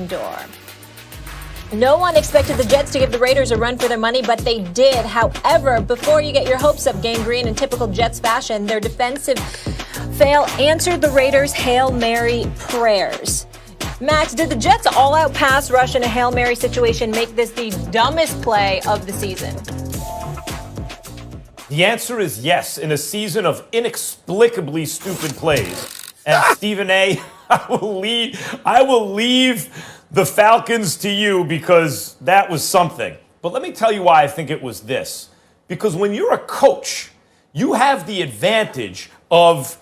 door. No one expected the Jets to give the Raiders a run for their money, but they did. However, before you get your hopes up, Gang Green, in typical Jets fashion, their defensive fail answered the Raiders' Hail Mary prayers. Max, did the Jets' all-out pass rush in a Hail Mary situation make this the dumbest play of the season? The answer is yes, in a season of inexplicably stupid plays. And Stephen A., I will leave the Falcons to you because that was something. But let me tell you why I think it was this. Because when you're a coach, you have the advantage of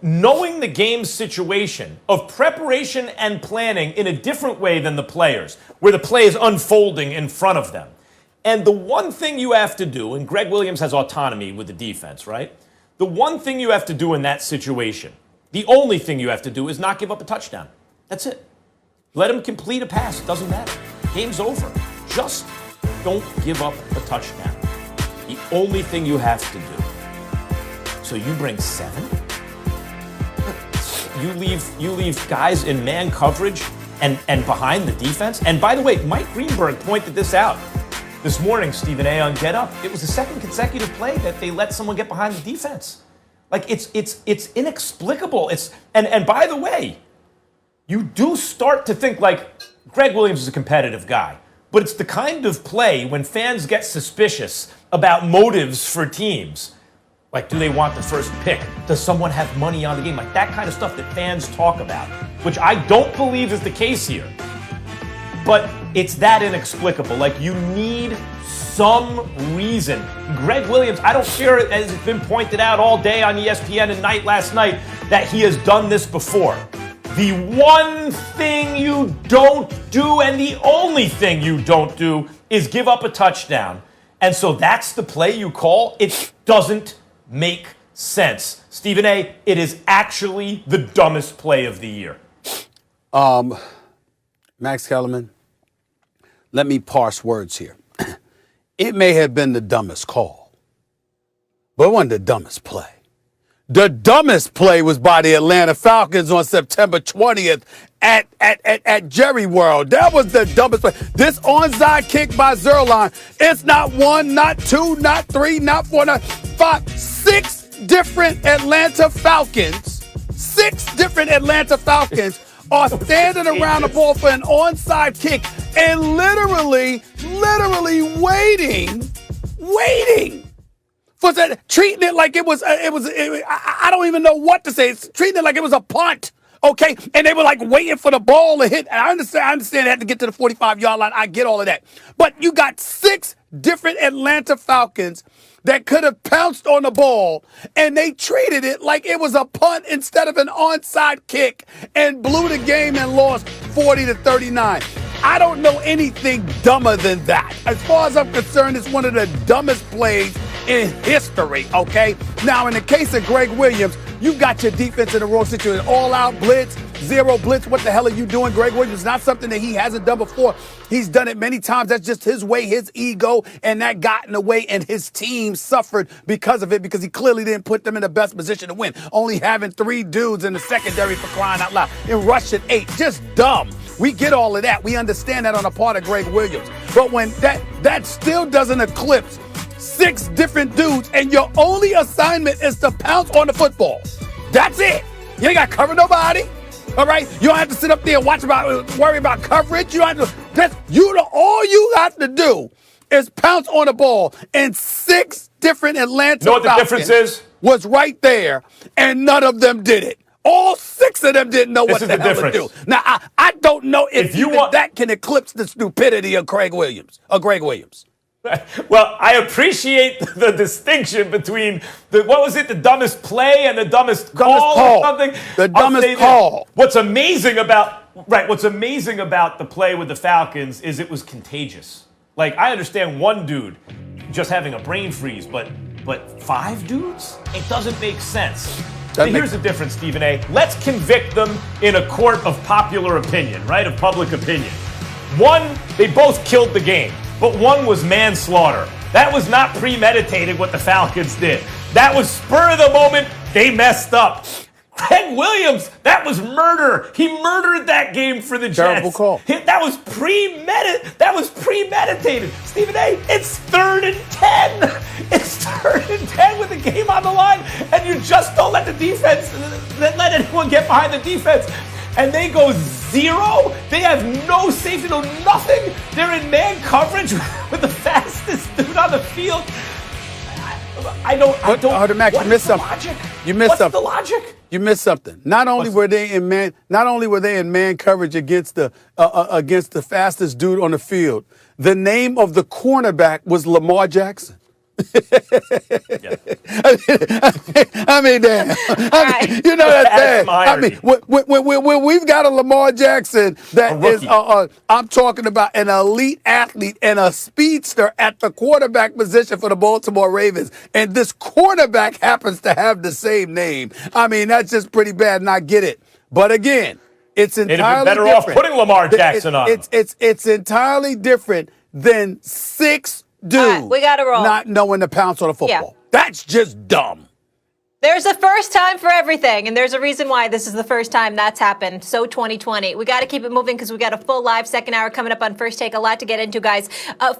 knowing the game situation, of preparation and planning in a different way than the players, where the play is unfolding in front of them. And the one thing you have to do, and Greg Williams has autonomy with the defense, right? The one thing you have to do in that situation, the only thing you have to do is not give up a touchdown. That's it. Let him complete a pass. It doesn't matter. Game's over. Just don't give up a touchdown. The only thing you have to do. So you bring 7? You leave guys in man coverage and behind the defense. And by the way, Mike Greenberg pointed this out this morning, Stephen A. on Get Up. It was the second consecutive play that they let someone get behind the defense. Like, it's inexplicable. And by the way, you do start to think, like, Greg Williams is a competitive guy, but it's the kind of play when fans get suspicious about motives for teams. Like, do they want the first pick? Does someone have money on the game? Like, that kind of stuff that fans talk about, which I don't believe is the case here. But it's that inexplicable. Like, you need some reason. Greg Williams, I don't care, as it's been pointed out all day on ESPN and last night, that he has done this before. The one thing you don't do and the only thing you don't do is give up a touchdown. And so that's the play you call? It doesn't make sense. Stephen A., it is actually the dumbest play of the year. Max Kellerman, let me parse words here. It may have been the dumbest call, but it wasn't the dumbest play. The dumbest play was by the Atlanta Falcons on September 20th at Jerry World. That was the dumbest play. This onside kick by Zuerlein, it's not 1, not 2, not 3, not 4, not 5, 6 different Atlanta Falcons. 6 different Atlanta Falcons are standing around the ball for an onside kick and literally waiting for that, treating it like it was I don't even know what to say. It's treating it like it was a punt, okay? And they were like waiting for the ball to hit. And I understand they had to get to the 45-yard line. I get all of that. But you got 6 different Atlanta Falcons that could have pounced on the ball, and they treated it like it was a punt instead of an onside kick and blew the game and lost 40-39. I don't know anything dumber than that. As far as I'm concerned, it's one of the dumbest plays in history, okay? Now, in the case of Greg Williams, you got your defense in the wrong situation. All-out blitz, 0 blitz. What the hell are you doing? Greg Williams, not something that he hasn't done before. He's done it many times. That's just his way, his ego, and that got in the way, and his team suffered because of it, because he clearly didn't put them in the best position to win. Only having 3 dudes in the secondary, for crying out loud, and rushing 8. Just dumb. We get all of that. We understand that on the part of Greg Williams. But when that still doesn't eclipse 6 different dudes, and your only assignment is to pounce on the football. That's it. You ain't got to cover nobody. All right? You don't have to sit up there and worry about coverage. You don't have to. All you have to do is pounce on the ball. And 6 different Atlanta know what the Falcons difference is? Was right there, and none of them did it. All 6 of them didn't know what the hell to do. Now, I don't know if that can eclipse the stupidity of Greg Williams. Well, I appreciate the distinction between the dumbest play and the dumbest call or something. The dumbest call. What's amazing about the play with the Falcons is it was contagious. Like, I understand one dude just having a brain freeze, but 5 dudes? It doesn't make sense. Here's the difference, Stephen A. Let's convict them in a court of popular opinion, right? Of public opinion. One, they both killed the game, but one was manslaughter. That was not premeditated what the Falcons did. That was spur of the moment. They messed up. Gregg Williams, that was murder. He murdered that game for the Jets. Terrible call. That was premeditated. Stephen A., it's 3rd and 10. It's 3rd and 10 with the game on the line, and you just don't let let anyone get behind the defense. And they go 0. They have no safety, no nothing. They're in man coverage with the fastest dude on the field. I don't. Max, you missed something. Logic? You missed something. What's the logic? You missed something. Not only were they in man coverage against the fastest dude on the field, the name of the cornerback was Lamar Jackson. I mean, damn. You know that thing. I mean, when we've got a Lamar Jackson that is, I'm talking about an elite athlete and a speedster at the quarterback position for the Baltimore Ravens, and this quarterback happens to have the same name. I mean, that's just pretty bad, and I get it. But again, it's entirely better different. off putting Lamar Jackson on. It's entirely different than 6 dude we gotta roll. Not knowing to pounce on a football. Yeah. That's just dumb. There's a first time for everything, and there's a reason why this is the first time that's happened. So 2020. We got to keep it moving because we got a full live second hour coming up on First Take. A lot to get into, guys.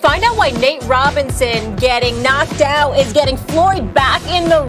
Find out why Nate Robinson getting knocked out is getting Floyd back in the